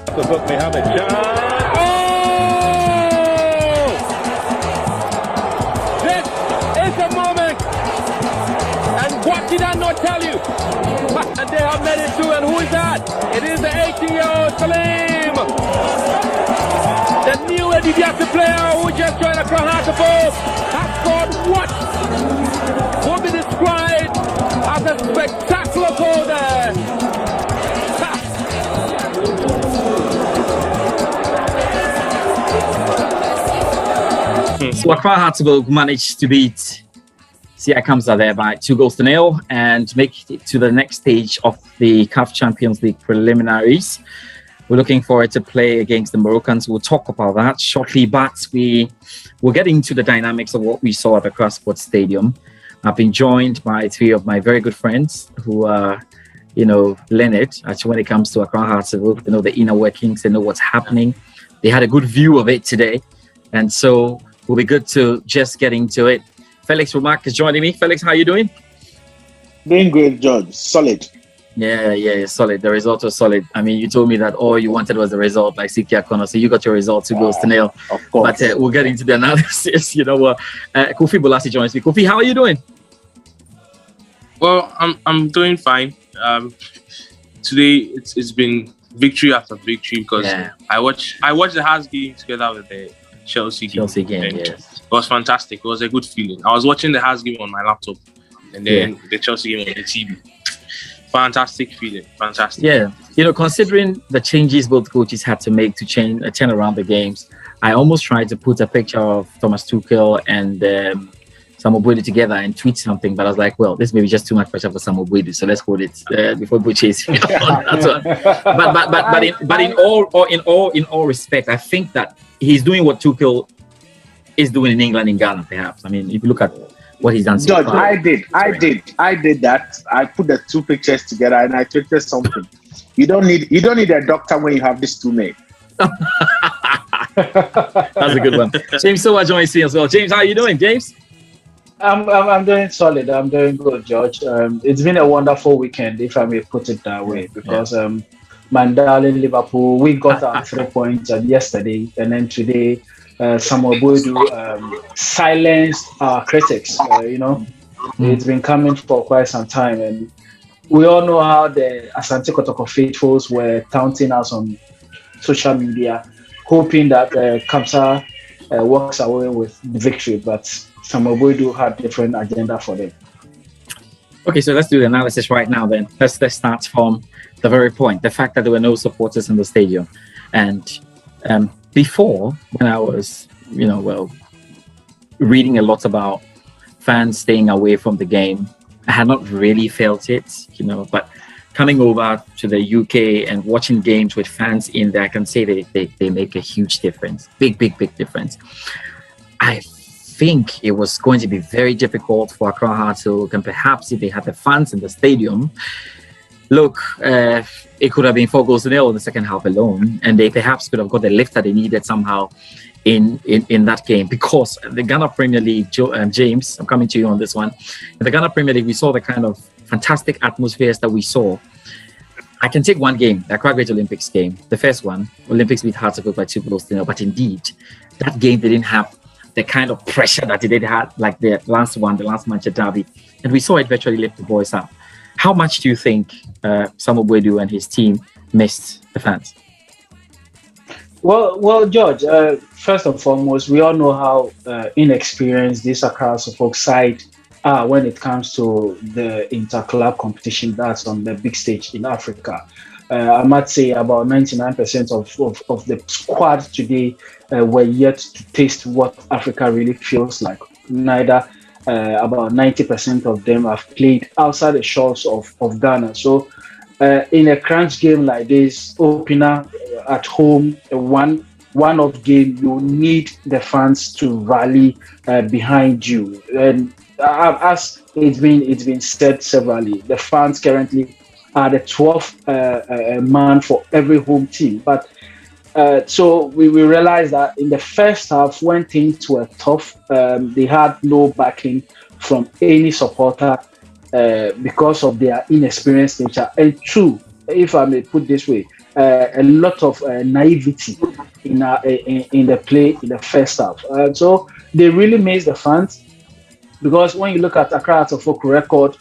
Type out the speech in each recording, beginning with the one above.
The book may have a chance. Oh! This is the moment. And what did I not tell you? And they have made it through. And who is that? It is the 18-year-old Salim. The new Edibiasi player who just joined the Krahatabo has scored what would be described as a spectacular goal there. So Krahatabo managed to beat Ci Kamsar there by 2-0 and make it to the next stage of the CAF Champions League preliminaries. We're looking forward to play against the Moroccans. We'll talk about that shortly, but we'll get into the dynamics of what we saw at the Accra Sports Stadium. I've been joined by three of my very good friends who are, learned actually when it comes to Accra Hearts. They know the inner workings, they know what's happening. They had a good view of it today. And so we'll be good to just get into it. Felix Romark is joining me. Felix, how are you doing? Doing great, George. Solid. Yeah, solid. The result was solid. I mean, you told me that all you wanted was the result, like Sikia Kono. So you got your result 2-0. Of course. But we'll get into the analysis. Kofi Bolassie joins me. Kofi, how are you doing? Well, I'm doing fine. Today it's been victory after victory because I watched the Hearts game together with the Chelsea game. Yes. It was fantastic. It was a good feeling. I was watching the Hearts game on my laptop and then the Chelsea game on the TV. Fantastic feeling. Fantastic. Yeah. Considering the changes both coaches had to make to turn around the games, I almost tried to put a picture of Thomas Tuchel and Samuel Boydu together and tweet something, but I was like, well, this may be just too much pressure for Samuel Boydu, so let's hold it before we chase him. But in all respect, I think that he's doing what Tuchel is doing in England, in Ghana, perhaps. I mean, if you look at what he's done so George, far. I did that. I put the two pictures together and I tweeted something. You don't need a doctor when you have these two men. That's a good one. James Sowah joins me as well. James, how are you doing, James? I'm doing solid. I'm doing good, George. It's been a wonderful weekend, if I may put it that way, because my darling Liverpool, we got our 3 points yesterday, and then today Samuel Boydu silenced our critics. It's been coming for quite some time, and we all know how the Asante Kotoko faithfuls were taunting us on social media, hoping that Kamsar walks away with the victory, but Samuel Boydu had a different agenda for them. Okay, so let's do the analysis right now then. Let's start from the very point, the fact that there were no supporters in the stadium. And before, when I was, reading a lot about fans staying away from the game, I had not really felt it, but coming over to the UK and watching games with fans in there, I can say they make a huge difference, big difference. I think it was going to be very difficult for Accra Hearts to, and perhaps if they had the fans in the stadium, it could have been 4-0 in the second half alone, and they perhaps could have got the lift that they needed somehow in that game, because the Ghana Premier League, James, I'm coming to you on this one. In the Ghana Premier League, we saw the kind of fantastic atmospheres that we saw. I can take one game, the Accra Great Olympics game, the first one. Olympics beat Hartlepool by 2-0, but indeed, that game didn't have the kind of pressure that it did have, like the last Manchester Derby, and we saw it virtually lift the boys up. How much do you think Samuel Boydu and his team missed the fans? Well, George, first and foremost, we all know how inexperienced this Accra folk side are when it comes to the inter-club competition that's on the big stage in Africa. I might say about 99% of the squad today were yet to taste what Africa really feels like. Neither about 90% of them have played outside the shores of Ghana. So in a crunch game like this, opener at home, one-off game, you need the fans to rally behind you. And as it's been said severally, the fans currently are the 12th man for every home team. But so we realized that in the first half, when things were tough, they had no backing from any supporter because of their inexperienced nature. And two, if I may put this way, a lot of naivety in the play in the first half. So they really missed the fans, because when you look at Accra Hearts of Oak record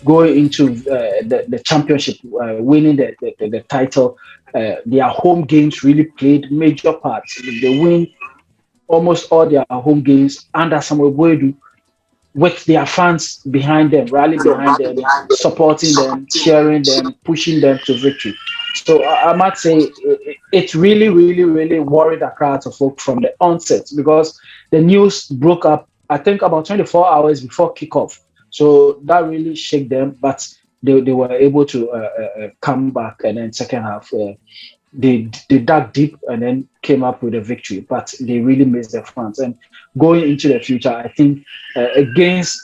going into the championship, winning the title, their home games really played major parts. They win almost all their home games under Samuel Boadu, with their fans behind them, rallying behind them, supporting them, cheering them, pushing them to victory. So I might say it really, really, really worried Accra Hearts of Oak from the onset, because the news broke up, I think, about 24 hours before kickoff. So that really shook them, but they were able to come back, and then second half they dug deep and then came up with a victory. But they really missed their fans. And going into the future, I think against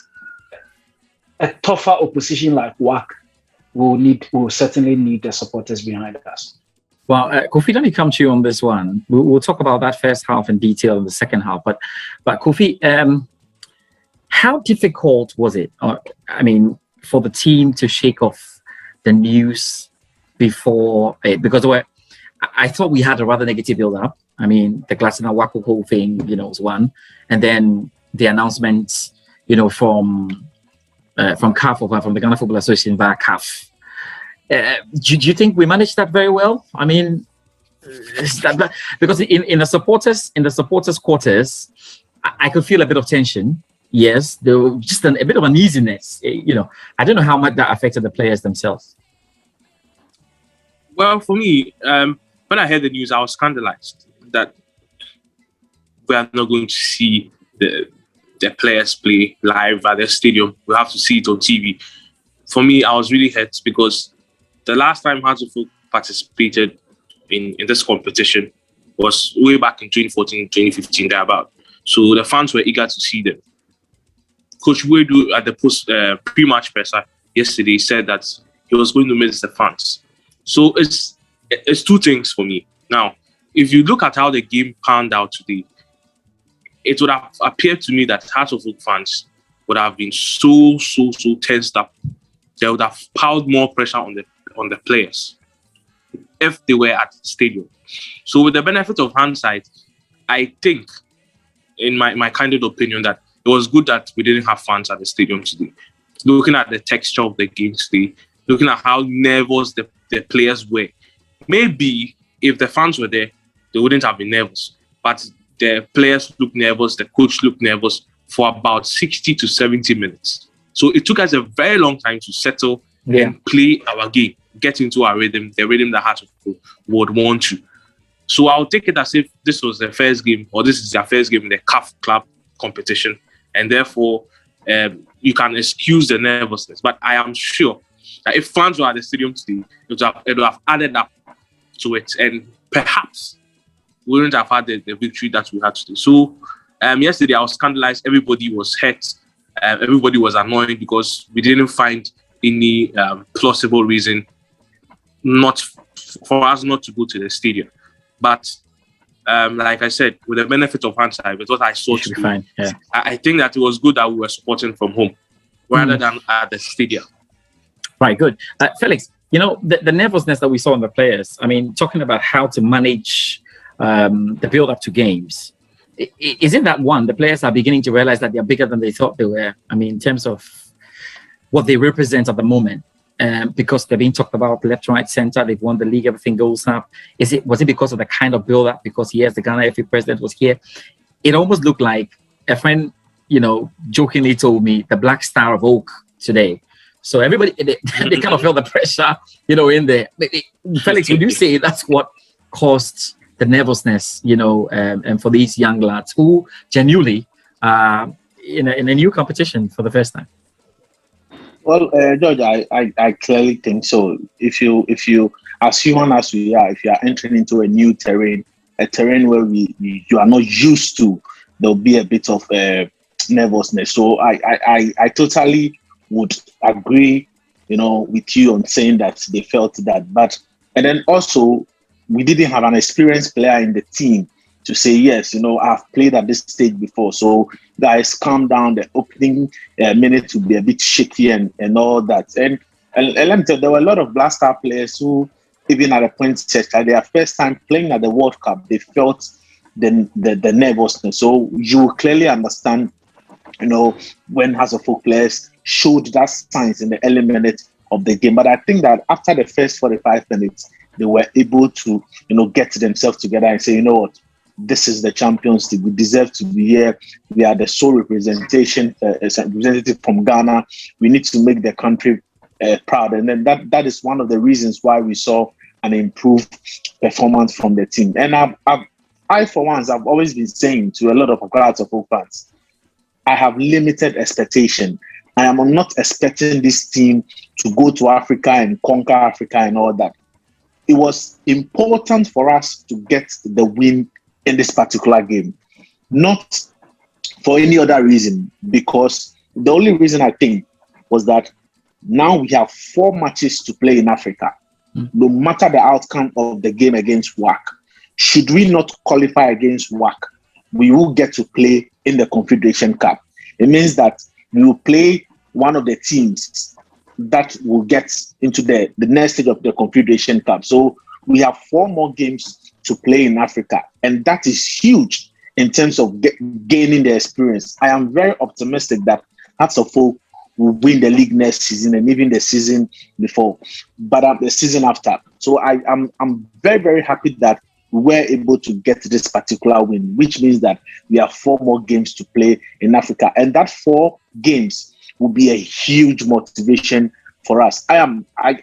a tougher opposition like WAC, we'll certainly need the supporters behind us. Well, Kofi, let me come to you on this one. We'll talk about that first half in detail in the second half. But Kofi, how difficult was it? I mean, for the team to shake off the news before it? Because I thought we had a rather negative build-up. I mean, the Glasgow Waco whole thing, was one, and then the announcement, from CAF, or from the Ghana Football Association via CAF. Do you think we managed that very well? I mean, because in the supporters quarters, I could feel a bit of tension. Yes, there was just a bit of uneasiness. I don't know how much that affected the players themselves. Well, for me, when I heard the news, I was scandalized that we are not going to see the players play live at the stadium. We have to see it on TV. For me, I was really hurt, because the last time Hearts of Oak participated in this competition was way back in 2014, 2015, thereabout. So the fans were eager to see them. Coach Wedu at the pre-match presser yesterday said that he was going to miss the fans. So it's two things for me. Now, if you look at how the game panned out today, it would have appeared to me that Hearts of Oak fans would have been so tensed up. They would have piled more pressure on the players if they were at the stadium. So with the benefit of hindsight, I think, in my candid opinion, that it was good that we didn't have fans at the stadium today. Looking at the texture of the game today, looking at how nervous the players were. Maybe if the fans were there, they wouldn't have been nervous. But the players looked nervous, the coach looked nervous for about 60 to 70 minutes. So it took us a very long time to settle and play our game, get into our rhythm, the rhythm that Hearts of Oak would want to. So I'll take it as if this was the first game, or this is their first game in the CAF club competition, and therefore you can excuse the nervousness. But I am sure that if fans were at the stadium today, it would have added up to it, and perhaps we wouldn't have had the victory that we had today. So yesterday I was scandalized. Everybody was hurt. Everybody was annoyed because we didn't find any plausible reason for us not to go to the stadium. But like I said, with the benefit of hindsight, with what I saw today, fine. Yeah. I think that it was good that we were supporting from home rather than at the stadium. Right, good. Felix, the nervousness that we saw in the players, I mean, talking about how to manage the build-up to games, isn't that one, the players are beginning to realize that they're bigger than they thought they were? I mean, in terms of what they represent at the moment, because they're being talked about left, right, center, they've won the league, everything goes up. Was it because of the kind of build-up? Because yes, the Ghana FA president was here. It almost looked like a friend, jokingly told me the Black Star of Oak today. So everybody, they kind of felt the pressure, in there. Felix, would you say that's what caused the nervousness, and for these young lads who genuinely are in a new competition for the first time? Well, George, I clearly think so. If you, as human as we are, if you are entering into a new terrain, a terrain where you are not used to, there'll be a bit of nervousness. So I totally would agree, with you on saying that they felt that. And then also, we didn't have an experienced player in the team to say, yes, I've played at this stage before. So guys, calm down. The opening minute will be a bit shaky and all that. And let me tell you, there were a lot of Black Star players who, even at a point said that their first time playing at the World Cup, they felt the nervousness. So you clearly understand, when House of Folk players showed that signs in the early minutes of the game. But I think that after the first 45 minutes, they were able to, get themselves together and say, you know what, this is the Champions League. We deserve to be here. We are the sole representation, representative from Ghana. We need to make the country proud. And then that is one of the reasons why we saw an improved performance from the team. And I for once, I've always been saying to a lot of Accra Folk fans, I have limited expectation. I am not expecting this team to go to Africa and conquer Africa and all that. It was important for us to get the win in this particular game, not for any other reason, because the only reason I think was that now we have 4 matches to play in Africa. No matter the outcome of the game against WAC, should we not qualify against WAC, we will get to play in the Confederation Cup. It means that we will play one of the teams that will get into the next stage of the Confederation Cup. So we have 4 more games to play in Africa, and that is huge in terms of gaining the experience. I am very optimistic that Hearts of Oak will win the league next season and even the season before, but the season after. So I'm very, very happy that we were able to get this particular win, which means that we have 4 more games to play in Africa, and that 4 games will be a huge motivation for us. I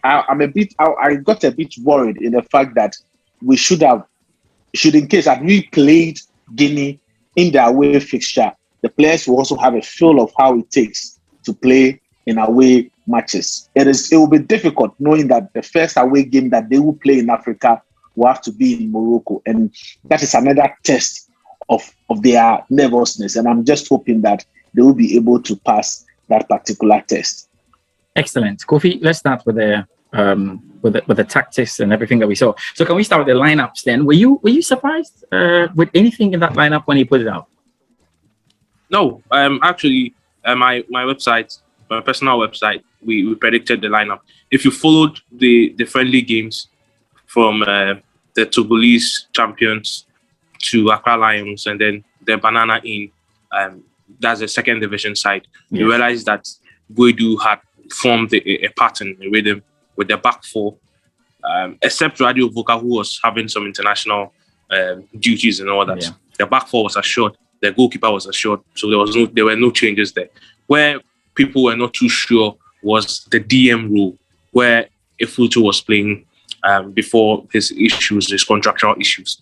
got a bit worried in the fact that we should in case that we played Guinea in the away fixture, the players will also have a feel of how it takes to play in away matches. It will be difficult knowing that the first away game that they will play in Africa will have to be in Morocco, and that is another test of their nervousness. And I'm just hoping that they will be able to pass that particular test. Excellent. Kofi, let's start with the tactics and everything that we saw. So can we start with the lineups then? Were you surprised with anything in that lineup when he put it out? No, actually, my website, my personal website, we predicted the lineup. If you followed the friendly games from the Togolese champions to Accra Lions and then the Banana Inn, that's the second division side, yes, you realize that Boadu had formed a pattern, a rhythm with the back 4, except Radio Voka, who was having some international duties and all that. Yeah. The back 4 was assured, the goalkeeper was assured, so there were no changes there. Where people were not too sure was the DM role, where Ifutu was playing before his contractual issues.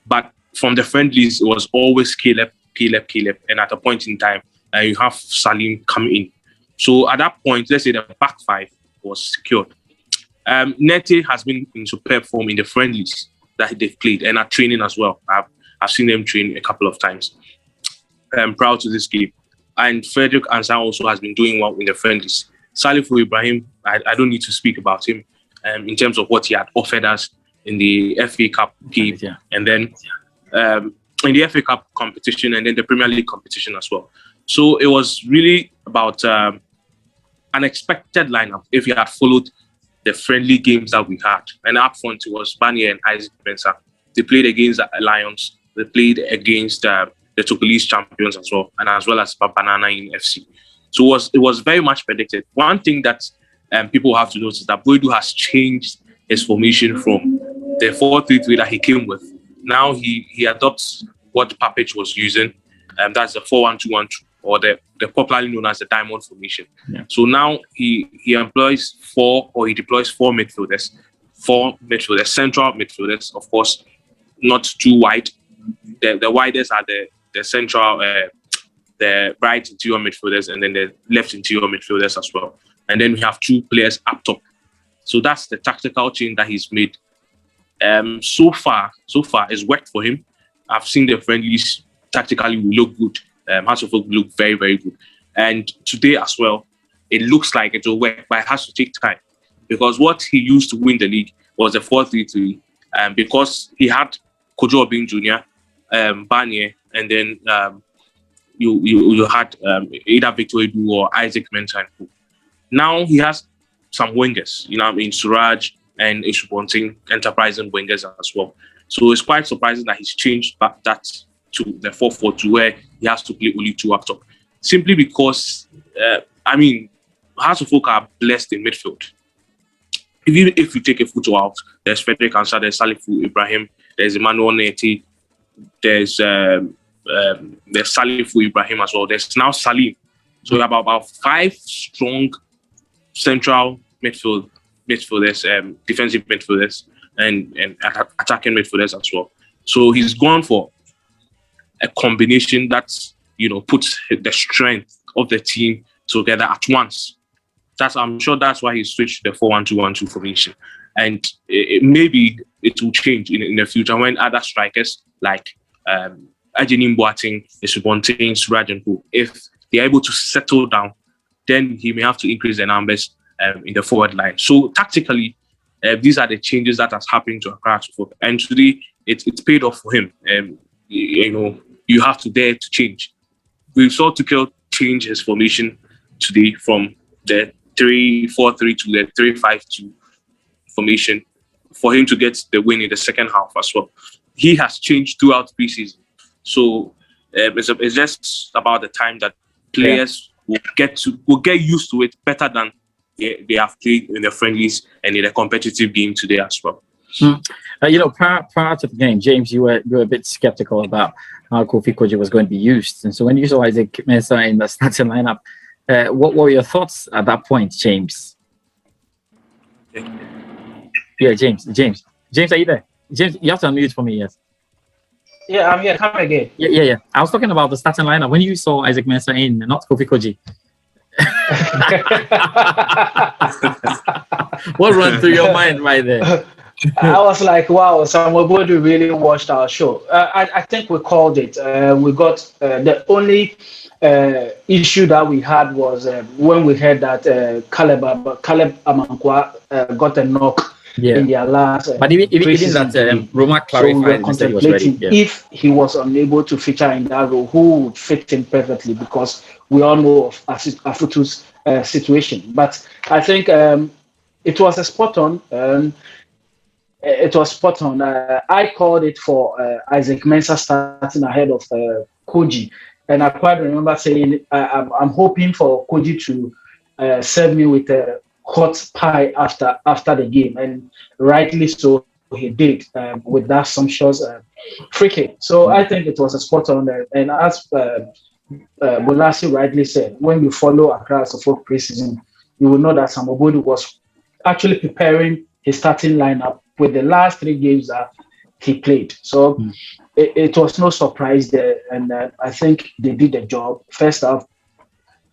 But from the friendlies, it was always Caleb, and at a point in time, you have Salim come in. So at that point, let's say the back 5 was secured. Nete has been in superb form in the friendlies that they've played and at training as well. I've seen them train a couple of times prior to this game. And Frederick Ansah also has been doing well in the friendlies. Salifu Ibrahim, I don't need to speak about him in terms of what he had offered us in the FA Cup game, yeah, and then in the FA Cup competition and then the Premier League competition as well. So it was really about an expected lineup if you had followed the friendly games that we had. And up front, it was Barnier and Isaac Mensah. They played against the Lions. They played against the Togolese champions as well, and as well as Banana in FC. So it was very much predicted. One thing that people have to notice is that Boadu has changed his formation from the 4-3-3 that he came with. Now he adopts what Papich was using, and that's the 4-1-2-1-2, or the popularly known as the diamond formation. Yeah. So now he deploys 4 midfielders, central midfielders, of course, not too wide. The widest are the central, the right interior midfielders, and then the left interior midfielders as well. And then we have 2 players up top. So that's the tactical change that he's made. So far, it's worked for him. I've seen the friendlies tactically will look good. Hearts of Oak look very, very good. And today as well, it looks like it will work, but it has to take time. Because what he used to win the league was a 4-3-3. Because he had Kojo Addo Jnr, Barnier, and then you had either Victor Edu or Isaac Mensah. Now he has some wingers, Suraj, and Eshubonting enterprising wingers as well. So it's quite surprising that he's changed back that to the 4-4-2 where he has to play only 2 up top. Simply because, Hearts of Oak are blessed in midfield. Even if you take a photo out, there's Felix Romark, there's Salifu Ibrahim, there's Emmanuel Neti, there's Salifu Ibrahim as well. There's now Salim. So we have about 5 strong central midfielders, defensive midfielders, and attacking midfielders as well. So he's gone for a combination that puts the strength of the team together at once. I'm sure that's why he switched to the 4-1-2-1-2 formation, and maybe it will change in the future when other strikers like Ajini Mboating, Eshubonting, Suraj, and who, if they're able to settle down, then he may have to increase the numbers in the forward line. So tactically, these are the changes that has happened to Accra, and today it's paid off for him. You have to dare to change. We saw Tuchel change his formation today from the 3-4-3 to the 3-5-2 formation for him to get the win in the second half as well. He has changed throughout preseason. So it's just about the time that players will get used to it better than they have played in the friendlies and in a competitive game today as well. Prior to the game, James, you were a bit skeptical about how Kofi Koji was going to be used. And so when you saw Isaac Mensah in the starting lineup, what were your thoughts at that point, James? Yeah, James, are you there? James, you have to unmute for me, yes. Yeah, I'm here. Come again. Yeah. I was talking about the starting lineup. When you saw Isaac Mensah in, not Kofi Koji. What ran through your mind right there? I was like, wow, Samuel Bodu really watched our show. I think we called it. We got the only issue that we had was when we heard that Caleb Amankwa got a knock in their last. But even that, Romark clarified and said he was ready. Yeah. If he was unable to feature in that role, who would fit in perfectly? Because we all know of Afutu's situation. But I think it was a spot on. It was spot on. I called it for Isaac Mensah starting ahead of Koji. And I quite remember saying, I'm hoping for Koji to serve me with a hot pie after the game. And rightly so, he did with that sumptuous free kick. So I think it was a spot on. And as Bolassie rightly said, when you follow across the full preseason, you will know that Samuel Bodu was actually preparing his starting lineup with the last 3 games that he played. So it was no surprise there. And I think they did the job. First off,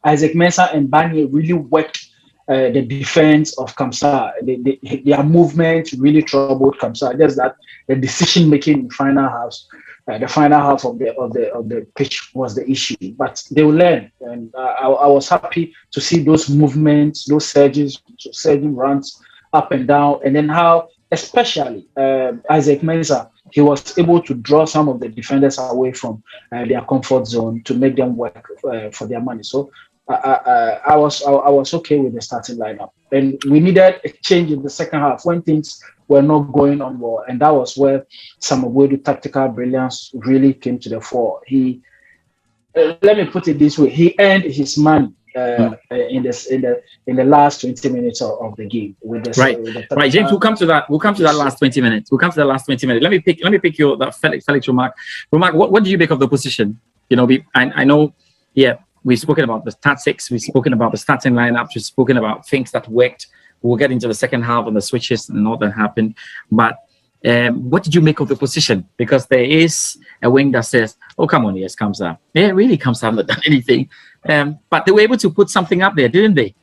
Isaac Mensah and Banye really worked the defense of Kamsar. Their movement really troubled Kamsar. Just that the decision-making in the final half of the pitch was the issue. But they will learn. And I was happy to see those movements, those surging runs up and down. And then how especially Isaac Mensah, he was able to draw some of the defenders away from their comfort zone to make them work for their money. So I was okay with the starting lineup, and we needed a change in the second half when things were not going on well, and that was where Samuel Bodu's tactical brilliance really came to the fore. He, let me put it this way, he earned his money. In the last 20 minutes of the game with the right, James. We'll come to that last 20 minutes. Let me pick your that Felix Romark. Romark, what do you make of the position? I know. Yeah, we've spoken about the tactics. We've spoken about the starting lineups. We've spoken about things that worked. We'll get into the second half and the switches and all that happened. But what did you make of the position? Because there is a wing that says, "Oh, come on, yes, Kamsar." Yeah, really, Kamsar haven't done anything. But they were able to put something up there, didn't they?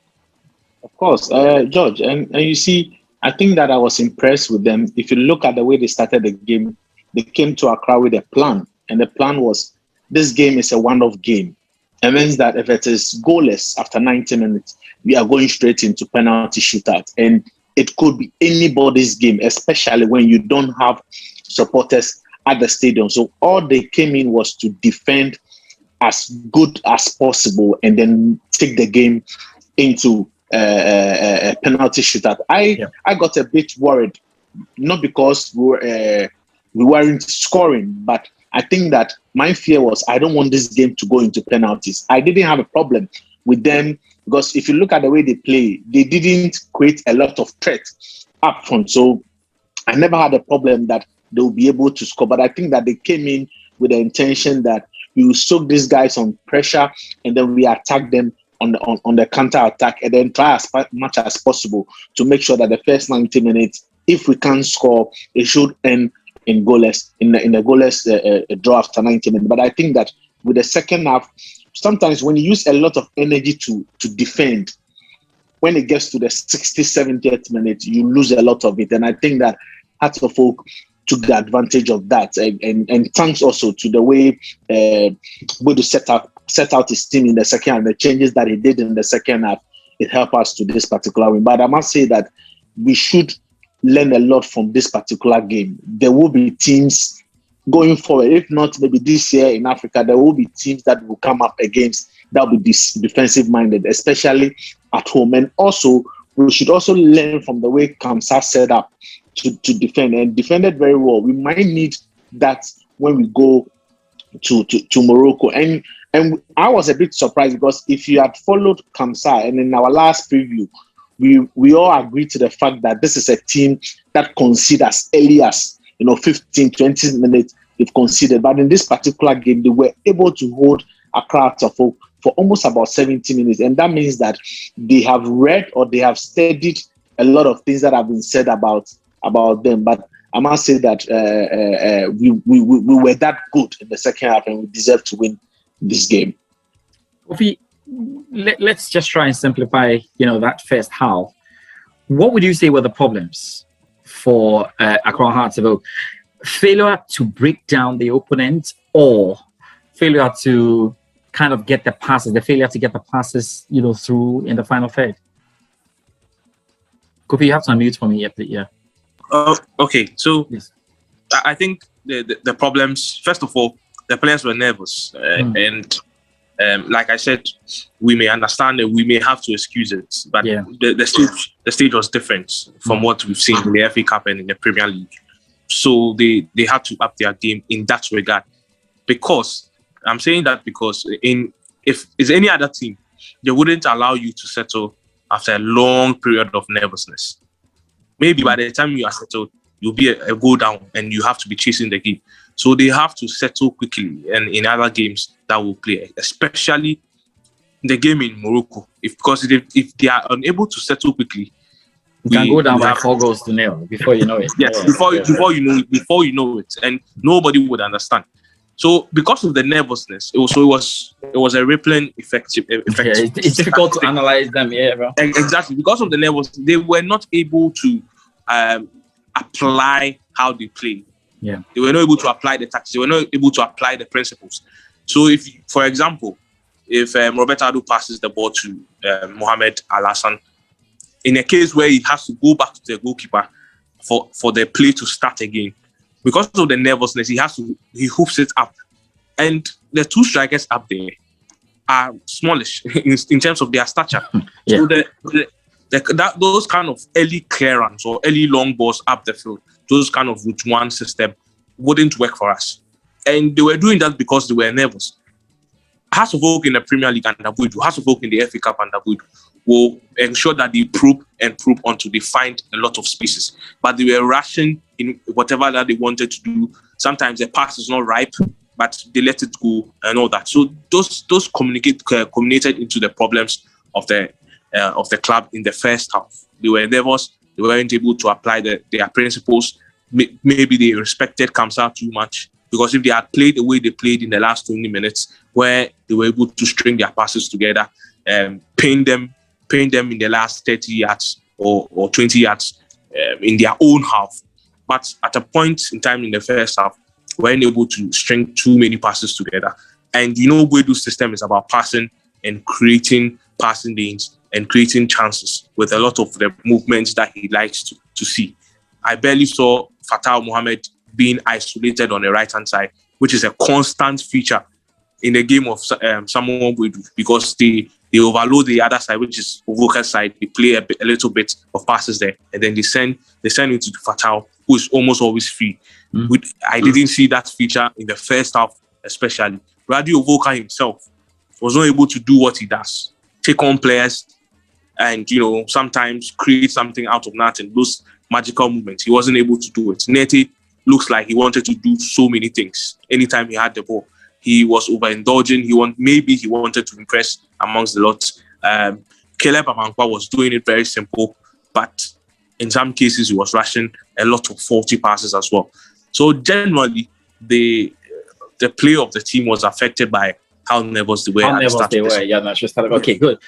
Of course, George. And you see, I think that I was impressed with them. If you look at the way they started the game, they came to Accra with a plan. And the plan was, this game is a one-off game. It means that if it is goalless after 90 minutes, we are going straight into penalty shootout. And it could be anybody's game, especially when you don't have supporters at the stadium. So all they came in was to defend as good as possible and then take the game into penalty shootout. I got a bit worried, not because we weren't scoring, but I think that my fear was I don't want this game to go into penalties. I didn't have a problem with them because if you look at the way they play, they didn't create a lot of threat up front. So I never had a problem that they will be able to score. But I think that they came in with the intention that we will soak these guys on pressure and then we attack them on the counter attack and then try as much as possible to make sure that the first 90 minutes, if we can't score, it should end in goalless in the goalless draw after 90 minutes. But I think that with the second half, sometimes when you use a lot of energy to defend, when it gets to the 60th, 70th minute, you lose a lot of it. And I think that Hearts of Oak took the advantage of that. And thanks also to the way Bodo set out his team in the second half, the changes that he did in the second half, it helped us to this particular win. But I must say that we should learn a lot from this particular game. There will be teams going forward, if not maybe this year in Africa, there will be teams that will come up against that will be defensive minded, especially at home. And also, we should also learn from the way Kamsar set up to defend and defended very well. We might need that when we go to Morocco. And I was a bit surprised because if you had followed Kamsar and in our last preview, we all agreed to the fact that this is a team that concedes as early as 15, 20 minutes they've conceded. But in this particular game, they were able to hold Accra for almost about 70 minutes. And that means that they have read or they have studied a lot of things that have been said about them. But I must say that we were that good in the second half and we deserve to win this game. Kofi, let's just try and simplify, that first half. What would you say were the problems for Accra Hearts of Oak? Failure to break down the opponent or failure to kind of get the passes, the failure to get the passes, through in the final third? Kofi, you have to unmute for me. Yeah. Okay, so yes. I think the problems, first of all, the players were nervous. And like I said, we may understand it, we may have to excuse it, but the stage was different from what we've seen in the FA Cup and in the Premier League. So they had to up their game in that regard. Because I'm saying that because if it's any other team, they wouldn't allow you to settle after a long period of nervousness. Maybe by the time you are settled, you'll be a go down and you have to be chasing the game. So they have to settle quickly, and in other games that will play, especially the game in Morocco. Because if they are unable to settle quickly, you can go down by 4-0 before you know it. Yes, before you know it, and nobody would understand. So because of the nervousness, it was a rippling effect. It's difficult to analyze them, bro. Exactly. Because of the nervousness, they were not able to apply how they play. Yeah. They were not able to apply the tactics. They were not able to apply the principles. So if, for example, if Roberto Addo passes the ball to Mohamed Al-Hassan, in a case where he has to go back to the goalkeeper for the play to start again, because of the nervousness, he hoops it up. And the two strikers up there are smallish in terms of their stature. Yeah. So those kind of early clearance or early long balls up the field, those kind of route one system wouldn't work for us. And they were doing that because they were nervous. Hearts of Oak in the Premier League under Bodo, Hearts of Oak in the FA Cup under Bodo will ensure that they probe until they find a lot of spaces. But they were rushing in whatever that they wanted to do. Sometimes the pass is not ripe, but they let it go and all that. So those culminated into the problems of the club in the first half. They were nervous. They weren't able to apply their principles. Maybe they respected Kamsar too much, because if they had played the way they played in the last 20 minutes, where they were able to string their passes together, paint them in the last 30 yards or 20 yards in their own half. But at a point in time in the first half, we weren't able to string too many passes together. And Bodo's system is about passing and creating passing lanes and creating chances with a lot of the movements that he likes to see. I barely saw Fatal Mohammed being isolated on the right-hand side, which is a constant feature in the game of Samuel Bodo, because they They overload the other side, which is Uvoka's side. They play a little bit of passes there, and then they send into Fatal, who is almost always free. I didn't see that feature in the first half, especially. Radio Uvoka himself was not able to do what he does, take on players, and sometimes create something out of nothing. Those magical movements, he wasn't able to do it. Nete looks like he wanted to do so many things. Anytime he had the ball, he was overindulging. Maybe he wanted to impress amongst the lot. Caleb Amankwa was doing it very simple, but in some cases he was rushing a lot of faulty passes as well. So generally, the play of the team was affected by how nervous they were. Okay, good.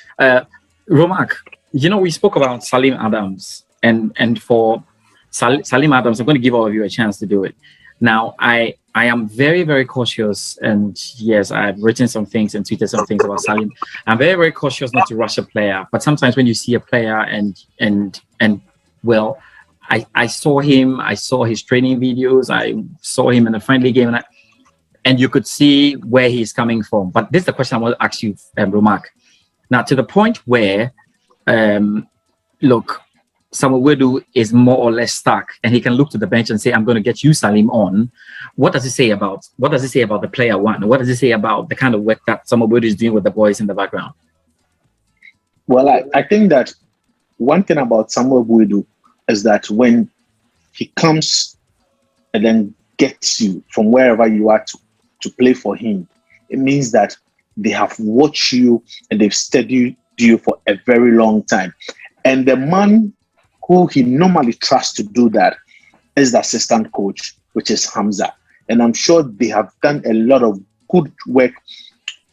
Romark, we spoke about Salim Adams, and for Salim Adams, I'm going to give all of you a chance to do it. Now, I am very, very cautious, and yes, I've written some things and tweeted some things about Salim. I'm very, very cautious not to rush a player, but sometimes when you see a player I saw him, I saw his training videos, I saw him in a friendly game, and you could see where he's coming from. But this is the question I want to ask you, Romark. Now, to the point where, look, Samuel Wedu is more or less stuck, and he can look to the bench and say, "I'm going to get you, Salim, on." What does it say about the player one? What does it say about the kind of work that Samuel Wedu is doing with the boys in the background? Well, I think that one thing about Samuel Wedu is that when he comes and then gets you from wherever you are to play for him, it means that they have watched you and they've studied you for a very long time. And the man who he normally trusts to do that is the assistant coach, which is Hamza. And I'm sure they have done a lot of good work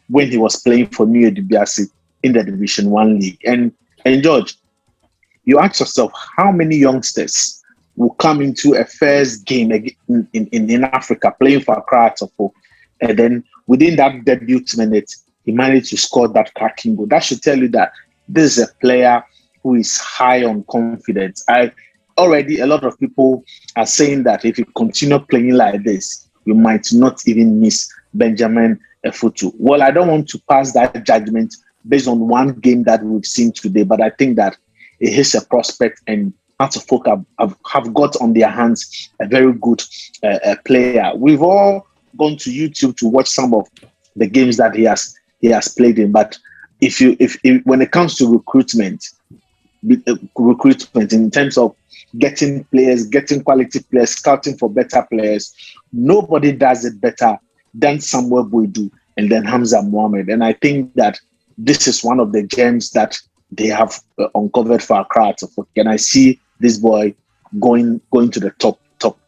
when he was playing for New DBRC in the Division 1 league. And George, you ask yourself, how many youngsters will come into a first game in Africa playing for Accra Atofo, and then within that debut minute, he managed to score that cracking goal? That should tell you that this is a player who is high on confidence. Already a lot of people are saying that if you continue playing like this, you might not even miss Benjamin Efutu. Well, I don't want to pass that judgment based on one game that we've seen today, but I think that it is a prospect, and Atofo have got on their hands a very good player. We've all gone to YouTube to watch some of the games that he has played in, but if when it comes to recruitment in terms of getting players, getting quality players, scouting for better players, nobody does it better than Samuel Boidu and then Hamza Mohammed. And I think that this is one of the gems that they have uncovered for Accra. And I see this boy going to the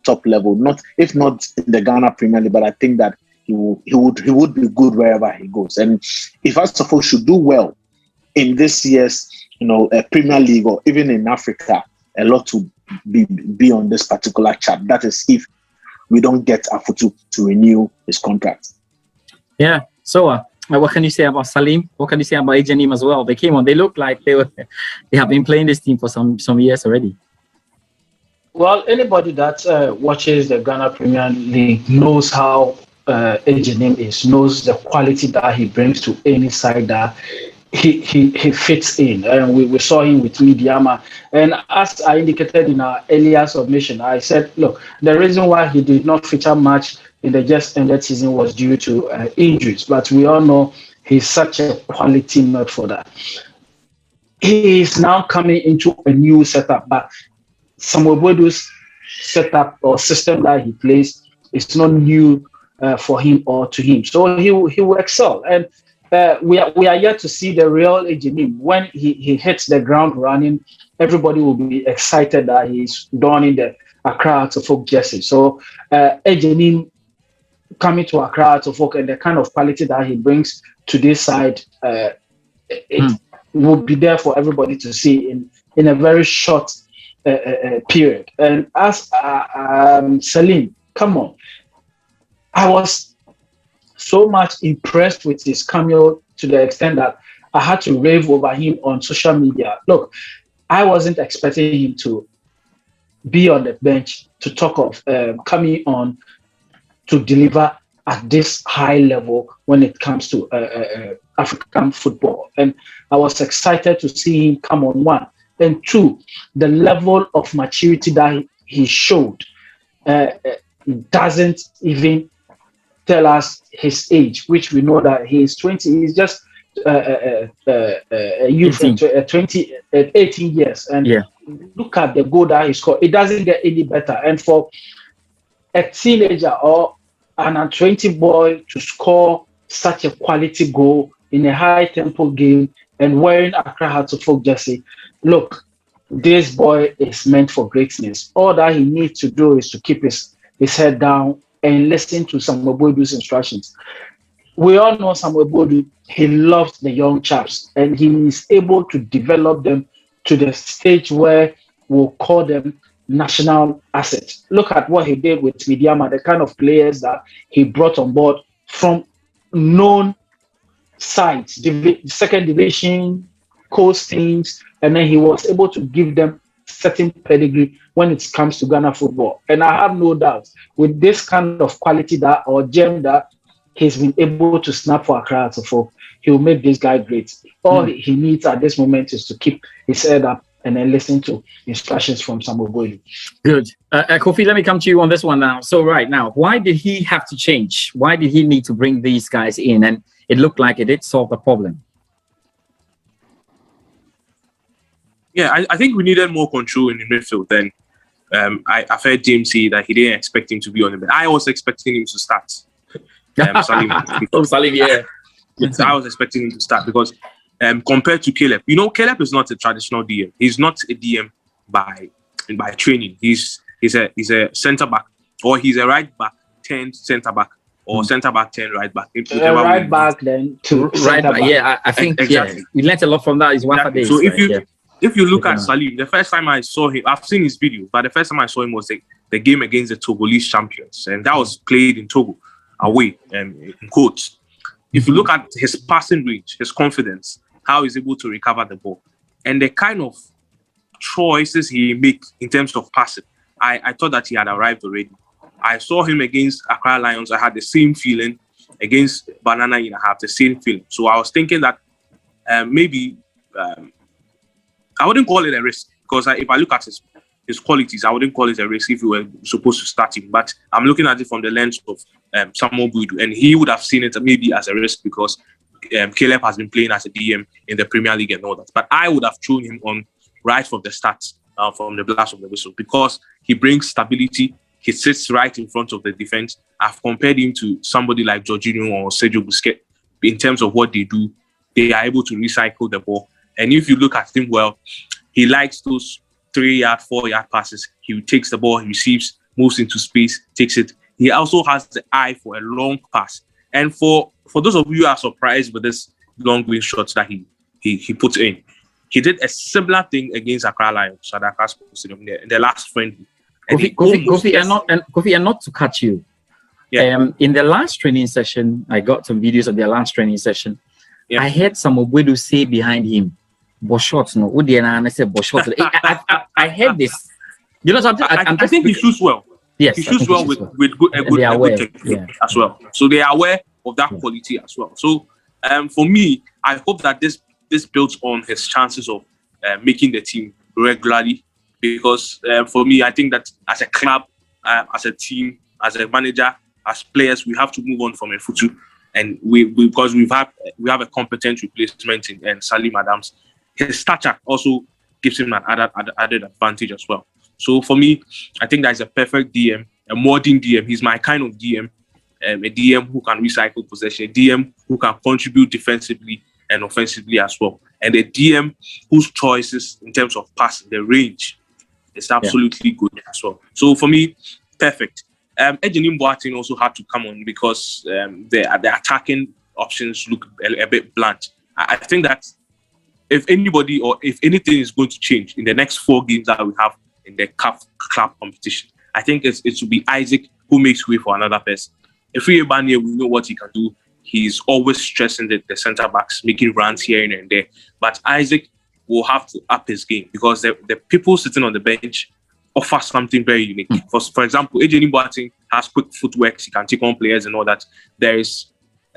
top level. If not in the Ghana Premier League, but I think that he would be good wherever he goes. And if Atofo should do well in this year's Premier League or even in Africa, a lot to be on this particular chart. That is if we don't get Afutu to renew his contract. Yeah. So what can you say about Salim? What can you say about Ejenim as well? They came on. They look like they have been playing this team for some years already. Well, anybody that watches the Ghana Premier League knows how Ejenim is, knows the quality that he brings to any side that he fits in. And we saw him with Midiama. And as I indicated in our earlier submission, I said, look, the reason why he did not feature much in the just ended season was due to injuries. But we all know he's such a quality nut for that. He is now coming into a new setup, but Samuel Boidu's setup or system that he plays is not new for him or to him. So he will excel. And we are yet to see the real Ejenim. When he hits the ground running, everybody will be excited that he's donning the Accra Atofo jersey. So Ejenim coming to Accra Atofo and the kind of quality that he brings to this side, it will be there for everybody to see in a very short period. And as Salim, come on, I was so much impressed with his cameo to the extent that I had to rave over him on social media. Look, I wasn't expecting him to be on the bench to talk of coming on to deliver at this high level when it comes to African football. And I was excited to see him come on, one. And two, the level of maturity that he showed doesn't even tell us his age, which we know that he is 20. He's just a youth, 18 years. And look at the goal that he scored. It doesn't get any better. And for a teenager or an under-20 boy to score such a quality goal in a high-tempo game and wearing Accra Hearts of Oak jersey, look, this boy is meant for greatness. All that he needs to do is to keep his head down and listen to Samuel Bodu's instructions. We all know Samuel Bodu, he loves the young chaps and he is able to develop them to the stage where we'll call them national assets. Look at what he did with Midiama, the kind of players that he brought on board from known sides, second division, coast teams, and then he was able to give them certain pedigree when it comes to Ghana football. And I have no doubt with this kind of quality that or gem that he's been able to snap for Accra Hearts of Oak, he will make this guy great. All he needs at this moment is to keep his head up and then listen to instructions from Samuel Bodu. Good. Kofi, let me come to you on this one now. So right now, why did he have to change? Why did he need to bring these guys in? And it looked like it did solve the problem. Yeah, I think we needed more control in the midfield. Then I've heard James say that he didn't expect him to be on the bench. I was expecting him to start. Salim, yeah. I was expecting him to start because compared to Caleb, Caleb is not a traditional DM. He's not a DM by training. He's a centre back, or he's a right back turned centre back, or centre back turned right back. Right back then to right back. Yeah, I think exactly. We learned a lot from that. Is one exactly. So if you look at Salim, the first time I saw him, I've seen his videos, but the first time I saw him was the game against the Togolese champions, and that was played in Togo away in quotes. If you look at his passing range, his confidence, how he's able to recover the ball, and the kind of choices he makes in terms of passing, I thought that he had arrived already. I saw him against Accra Lions. I had the same feeling. Against Banana, I have the same feeling. So I was thinking that maybe I wouldn't call it a risk, because if I look at his qualities, I wouldn't call it a risk if we were supposed to start him. But I'm looking at it from the lens of Samuel Bodu, and he would have seen it maybe as a risk because Caleb has been playing as a DM in the Premier League and all that. But I would have thrown him on right from the start, from the blast of the whistle, because he brings stability. He sits right in front of the defense. I've compared him to somebody like George Addo Jnr. or Sergio Busquets in terms of what they do. They are able to recycle the ball. And if you look at him well, he likes those 3-yard, 4-yard passes. He takes the ball, he receives, moves into space, takes it. He also has the eye for a long pass. And for those of you who are surprised with this long range shots that he puts in, he did a similar thing against Accra Lions at Accra Sports Stadium in the last friendly. Kofi, and not to cut you. Yeah. In the last training session, I got some videos of their last training session. Yeah. I heard Samuel Bodu say behind him, "Boshot, no." I said, "Boshot." I heard this. I think he shoots well. Yes, he shoots well with good technique as well. So they are aware of that quality as well. So for me, I hope that this builds on his chances of making the team regularly. Because for me, I think that as a club, as a team, as a manager, as players, we have to move on from Efutu, and because we have a competent replacement in Salim Adams. His stature also gives him an added advantage as well. So for me, I think that is a perfect DM, a modern DM. He's my kind of DM, a DM who can recycle possession, a DM who can contribute defensively and offensively as well, and a DM whose choices in terms of passing, the range, is absolutely good as well. So for me, perfect. Ejenim Boateng also had to come on because the attacking options look a bit blunt. I think that if anybody or if anything is going to change in the next 4 games that we have in the CAF club competition, I think it will be Isaac who makes way for another person. If we we know what he can do. He's always stressing the centre backs, making runs here and there. But Isaac will have to up his game because the people sitting on the bench offer something very unique. For example, Ejeni Boateng has quick footwork. He can take on players and all that. There is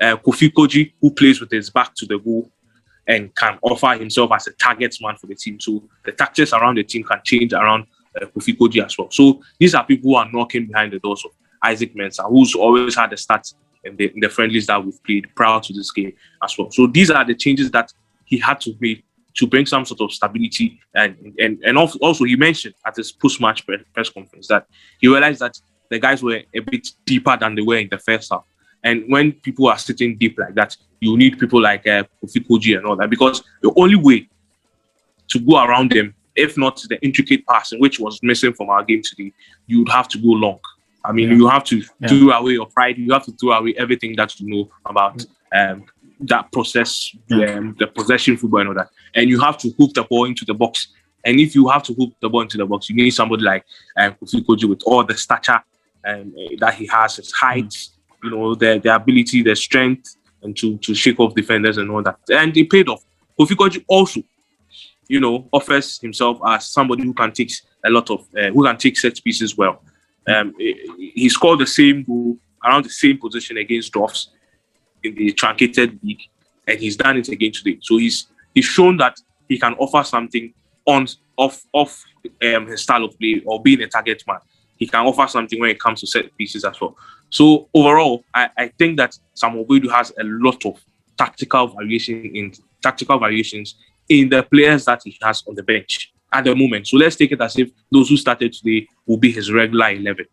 Kofi Koji, who plays with his back to the goal and can offer himself as a target man for the team. So the tactics around the team can change around Kofi Koji as well. So these are people who are knocking behind the doors of Isaac Mensah, who's always had the stats in the friendlies that we've played prior to this game as well. So these are the changes that he had to make to bring some sort of stability. And also he mentioned at his post-match press conference that he realized that the guys were a bit deeper than they were in the first half. And when people are sitting deep like that, you need people like Kofi Koji and all that, because the only way to go around them, if not the intricate passing, which was missing from our game today, you would have to go long. I mean, you have to throw away your pride. You have to throw away everything that you know about that process, the possession football and all that. And you have to hook the ball into the box. And if you have to hook the ball into the box, you need somebody like Kofi Koji with all the stature that he has, his height, you know, the ability, the strength, and to shake off defenders and all that. And it paid off. Kofi Koji also, you know, offers himself as somebody who can take a lot of, who can take set pieces well. He scored the same goal around the same position against Dwarfs in the truncated league, and he's done it again today. So he's shown that he can offer something off his style of play or being a target man. He can offer something when it comes to set pieces as well. So overall, I think that Samuel Boadu has a lot of tactical variations in the players that he has on the bench at the moment. So let's take it as if those who started today will be his regular 11.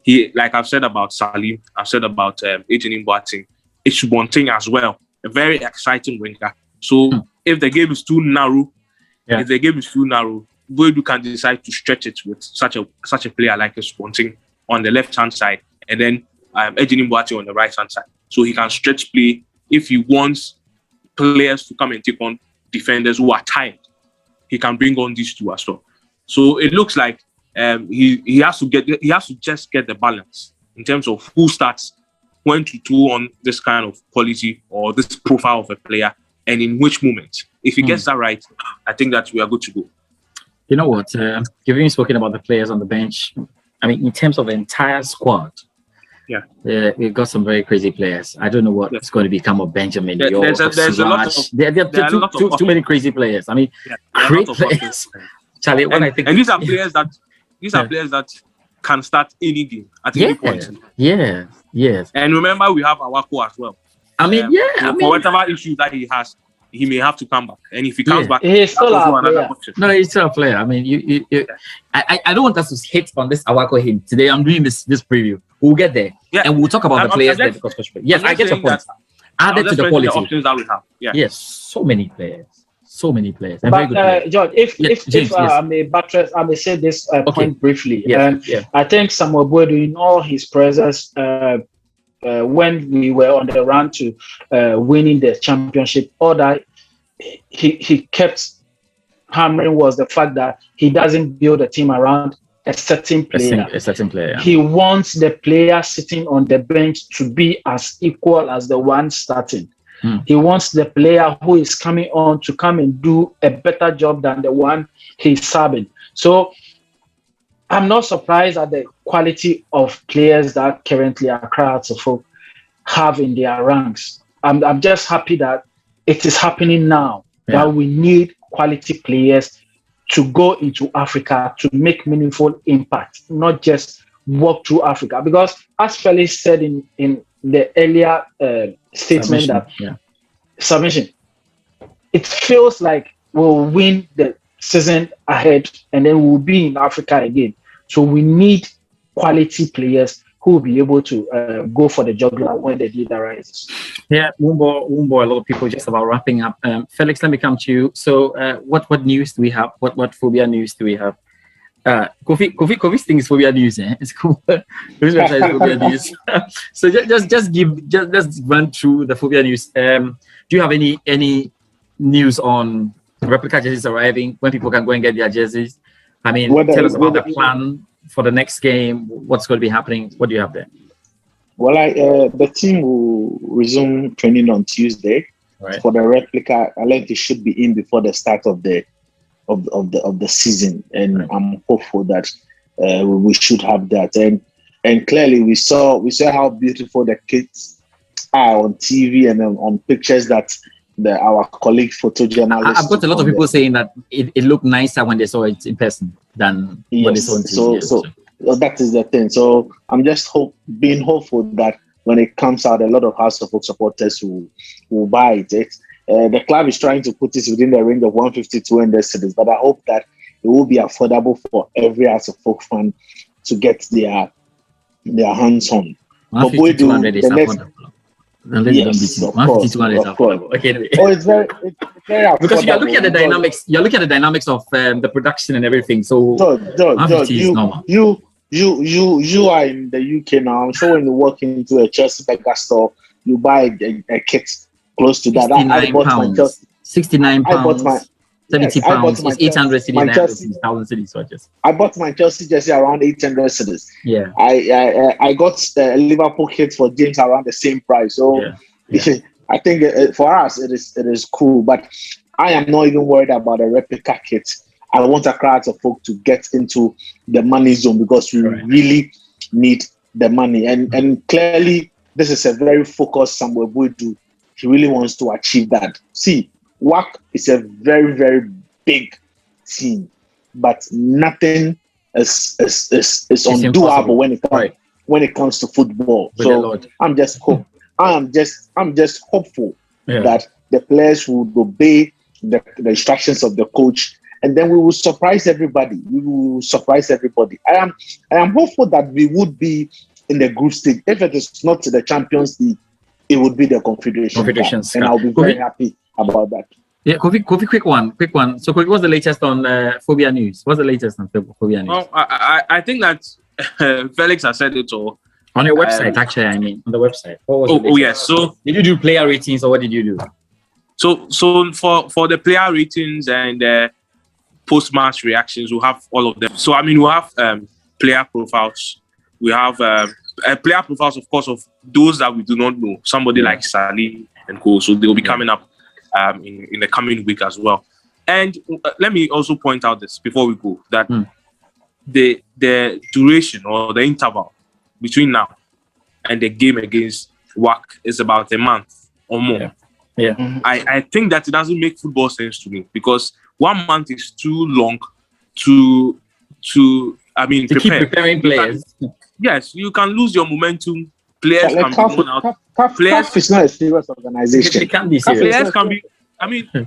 He, like I've said about Salim, I've said about Ejeni Boateng, it's one thing as well, a very exciting winger. So if the game is too narrow, Boadu can decide to stretch it with such a player like a Sponting on the left-hand side, and then Ejeni Boateng on the right-hand side. So he can stretch play if he wants players to come and take on defenders who are tired. He can bring on these two as well. So it looks like he has to just get the balance in terms of who starts, when to throw on this kind of quality or this profile of a player, and in which moment. If he gets that right, I think that we are good to go. You know what? Given spoken about the players on the bench, I mean, in terms of the entire squad, we've got some very crazy players. I don't know what it's going to become of Benjamin. There's a lot of there are too many crazy players. I mean, great players. Charlie, when I think, and these are players that can start any game at any point. Yes. And remember, we have Awako as well. I mean, for whatever issue that he has, he may have to come back. And if he comes back, he's still another option. No, he's still a player. I mean, I don't want us to hit on this Awako hint today. I'm doing this preview. We'll get there, and we'll talk about the players there because yes, I get your point. Added to the quality options that we have. Yes, so many players. But George, if I may buttress, I may say this point briefly. I think Samuel Boadu, in all his presence, when we were on the run to winning the championship, all that he kept hammering was the fact that he doesn't build a team around a certain player. He wants the player sitting on the bench to be as equal as the one starting. He wants the player who is coming on to come and do a better job than the one he's serving. So I'm not surprised at the quality of players that currently Accra Folk have in their ranks. I'm just happy that it is happening now, that we need quality players to go into Africa to make meaningful impact, not just walk through Africa. Because as Felix said in the earlier statement submission, it feels like we'll win the season ahead and then we'll be in Africa again. So we need quality players who will be able to go for the jugular when the need arises. Yeah, Wumbo, a lot of people just about wrapping up. Felix, let me come to you. So what news do we have? What phobia news do we have? Kofi's thing is phobia news, eh? It's cool. Kofi's website is phobia news. So just run through the phobia news. Do you have any news on replica jerseys arriving, when people can go and get their jerseys? I mean, tell us about the plan for the next game. What's going to be happening? What do you have there? Well, the team will resume training on Tuesday. Right. For the replica. I think it should be in before the start of the season, and I'm hopeful that we should have that. And clearly we saw how beautiful the kids are on TV and on pictures that our colleague photojournalists. I've got a lot of people saying that it looked nicer when they saw it in person than when they saw it on TV. So that is the thing. So I'm just being hopeful that when it comes out, a lot of House of Folk supporters will buy it. The club is trying to put this within the range of 150 to 200 cedis, but I hope that it will be affordable for every House of Folk fan to get their hands on. 150 to 200 is affordable. Yes, of course. Okay, anyway. Oh, it's very affordable. Because you're looking at the dynamics. You're looking at the dynamics of the production and everything. So George, you are in the UK now. I'm sure when you walk into a Chelsea Beggar store, you buy a kit close to that. I bought my Chelsea. 69 pounds. 70 pounds. It's 800 cedis. 1,000 cedis. So I bought my Chelsea jersey around 800 cedis. Yeah. I got the Liverpool kit for James around the same price. So I think for us it is cool. But I am not even worried about a replica kit. I want Accra of Folk to get into the money zone because we really need the money. And clearly, this is a very focused Samuel Boydu. He really wants to achieve that. See, WAC is a very, very big team, but nothing is undoable when it comes to football. So I'm just hopeful that the players will obey the instructions of the coach, and then we will surprise everybody. I am hopeful that we would be in the group stage. If it is not the Champions League, it would be the Confederations, and I'll be very happy about that. Yeah, Kofi, quick one. So, Kofi, what's the latest on Phobia news? What's the latest on Phobia news? Well, I think that Felix has said it all. On your website, actually, I mean, on the website. Yes. So, did you do player ratings or what did you do? So for the player ratings and post-match reactions, we'll have all of them. So, I mean, we'll have player profiles. We have player profiles, of course, of those that we do not know. Somebody like Salim and co. So, they'll be coming up in the coming week as well. And let me also point out this before we go, that the duration or the interval between now and the game against WAC is about a month or more. Yeah. I think that it doesn't make football sense to me because 1 month is too long to prepare. Keep preparing players. Yes, you can lose your momentum. Players can be blown out. Players is not a serious organization. It can be serious.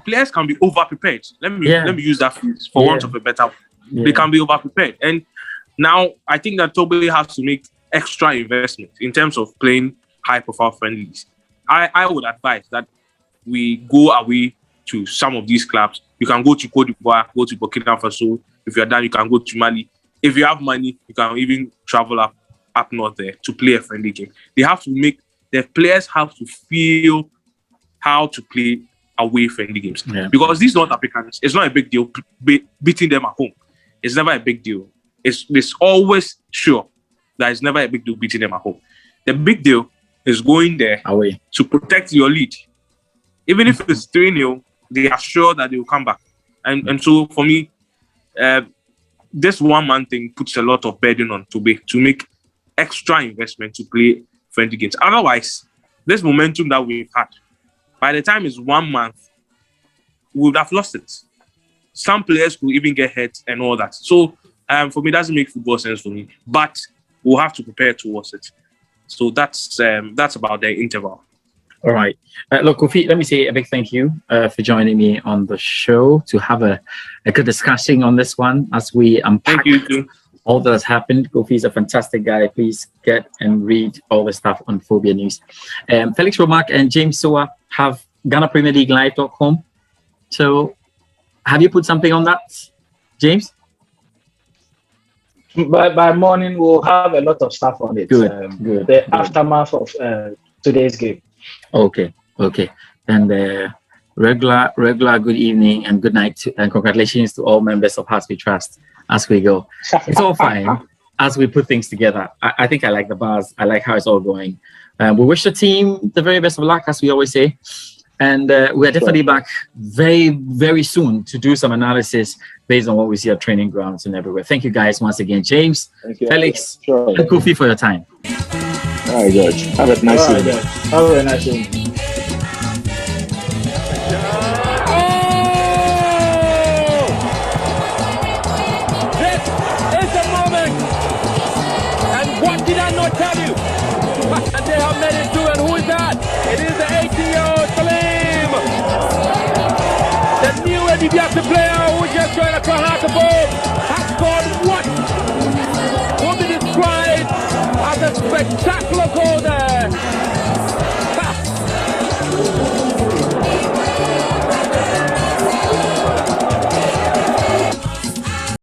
Players can be over prepared. Let me use that phrase for want of a better word. They can be over prepared. And now I think that Toby has to make extra investment in terms of playing high profile friendlies. I would advise that we go away to some of these clubs. You can go to Côte d'Ivoire, go to Burkina Faso. If you're done, you can go to Mali. If you have money, you can even travel up north there to play a friendly game. The players have to feel how to play away friendly games. Because these North Africans, it's not a big deal beating them at home. It's never a big deal. It's always sure that it's never a big deal beating them at home. The big deal is going there away to protect your lead. Even if it's 3-0, they are sure that they will come back. And so for me, this 1 month thing puts a lot of burden on Toby to make extra investment to play friendly games. Otherwise, this momentum that we've had, by the time it's 1 month, we would have lost it. Some players could even get hurt and all that. So for me, it doesn't make football sense for me. But we'll have to prepare towards it. So that's about the interval. All right. Look, Kofi, let me say a big thank you for joining me on the show to have a good discussion on this one as we unpack all that has happened. Kofi is a fantastic guy. Please get and read all the stuff on Phobia News. Felix Romark and James Sowah have GhanaPremierLeagueLive.com. So have you put something on that, James? By morning, we'll have a lot of stuff on it. Good. The aftermath of today's game. Okay. And regular good evening and good night and congratulations to all members of Hearts We Trust as we go. It's all fine as we put things together. I think I like the bars. I like how it's all going. We wish the team the very best of luck, as we always say. And we're definitely back very, very soon to do some analysis based on what we see at training grounds and everywhere. Thank you guys once again, James, Felix, and Kofi for your time. All right, George. Have a nice evening. Have a nice evening. What did I not tell you? And they have made it through, and who is that? It is the 18-year-old Salim. The new Eddie player who just joined the Kahata has scored what will be described as a spectacular